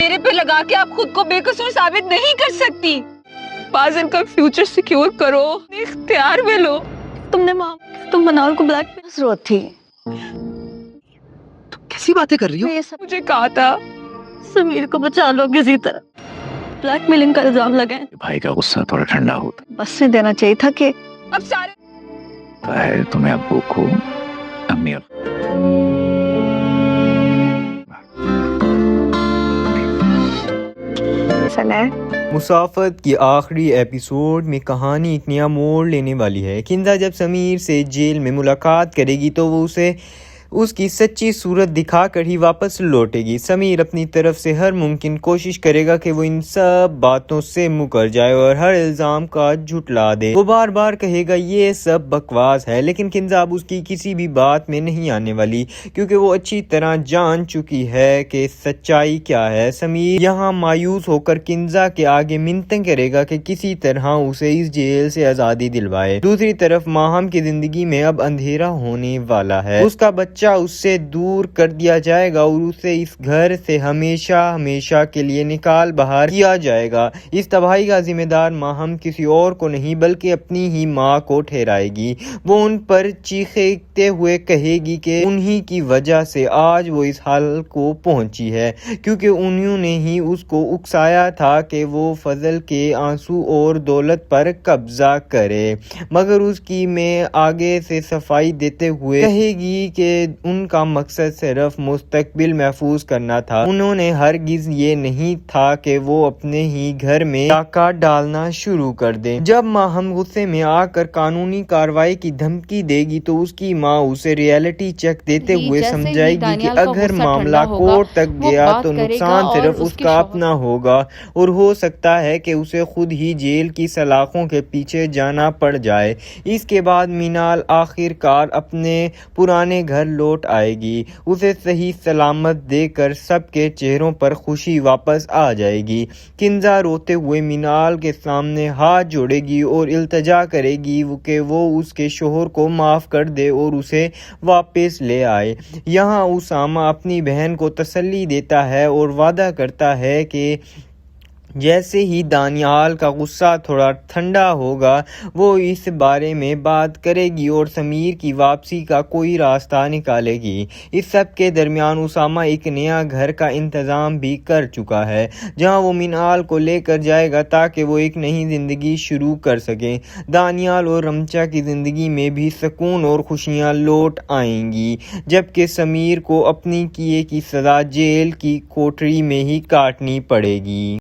میرے پہ لگا کے آپ خود کو بے قصور ثابت نہیں کر سکتی۔ بازل کا فیوچر سیکیور کرو، اختیار میں لو۔ تم نے تم منال کو بلیک میل ضرورت تھی۔ تم کیسی باتیں کر رہی ہو؟ یہ سب مجھے کہا تھا سمیر کو بچا لو کسی طرح، بلیک میلنگ کا الزام لگائیں۔ بھائی کا غصہ تھوڑا ٹھنڈا ہوتا بس میں دینا چاہیے تھا کہ اب سارے ہے تمہیں ابو کو امی مسافت کی آخری ایپیسوڈ میں کہانی ایک نیا موڑ لینے والی ہے۔ کنزا جب سمیر سے جیل میں ملاقات کرے گی تو وہ اسے اس کی سچی صورت دکھا کر ہی واپس لوٹے گی۔ سمیر اپنی طرف سے ہر ممکن کوشش کرے گا کہ وہ ان سب باتوں سے مکر جائے اور ہر الزام کا جھٹلا دے۔ وہ بار بار کہے گا یہ سب بکواس ہے، لیکن کنزا اب اس کی کسی بھی بات میں نہیں آنے والی، کیونکہ وہ اچھی طرح جان چکی ہے کہ سچائی کیا ہے۔ سمیر یہاں مایوس ہو کر کنزا کے آگے منتیں کرے گا کہ کسی طرح اسے اس جیل سے آزادی دلوائے۔ دوسری طرف ماہم کی زندگی میں اب اندھیرا ہونے والا ہے۔ اس کا بچہ اس سے دور کر دیا جائے گا اور اسے اس گھر سے ہمیشہ ہمیشہ کے لیے نکال باہر کیا جائے گا۔ اس تباہی کا ذمہ دار ماہم کسی اور کو نہیں بلکہ اپنی ہی ماں کو ٹھہرائے گی۔ وہ ان پر چیختے ہوئے کہے گی کہ انہی کی وجہ سے آج وہ اس حال کو پہنچی ہے، کیونکہ انہوں نے ہی اس کو اکسایا تھا کہ وہ فضل کے آنسو اور دولت پر قبضہ کرے۔ مگر اس کی میں آگے سے صفائی دیتے ہوئے کہے گی کہ ان کا مقصد صرف مستقبل محفوظ کرنا تھا، انہوں نے ہرگز یہ نہیں تھا کہ وہ اپنے ہی گھر میں ڈاکہ ڈالنا شروع کر دیں۔ جب ماہم غصے میں آ کر قانونی کارروائی کی دھمکی دے گی تو اس کی ماں اسے ریئلٹی چیک دیتے ہوئے سمجھائے گی کہ اگر معاملہ کورٹ تک گیا تو نقصان صرف اس کا اپنا ہوگا اور ہو سکتا ہے کہ اسے خود ہی جیل کی سلاخوں کے پیچھے جانا پڑ جائے۔ اس کے بعد مینال آخر کار اپنے پرانے گھر لوٹ آئے گی، اسے صحیح سلامت دے کر سب کے چہروں پر خوشی واپس آ جائے گی۔ کنزا روتے ہوئے مینال کے سامنے ہاتھ جوڑے گی اور التجا کرے گی کہ وہ اس کے شوہر کو معاف کر دے اور اسے واپس لے آئے۔ یہاں اسامہ اپنی بہن کو تسلی دیتا ہے اور وعدہ کرتا ہے کہ جیسے ہی دانیال کا غصہ تھوڑا ٹھنڈا ہوگا وہ اس بارے میں بات کرے گی اور سمیر کی واپسی کا کوئی راستہ نکالے گی۔ اس سب کے درمیان اسامہ ایک نیا گھر کا انتظام بھی کر چکا ہے، جہاں وہ مینال کو لے کر جائے گا تاکہ وہ ایک نئی زندگی شروع کر سکیں۔ دانیال اور رمچا کی زندگی میں بھی سکون اور خوشیاں لوٹ آئیں گی، جبکہ سمیر کو اپنی کیے کی سزا جیل کی کوٹری میں ہی کاٹنی پڑے گی۔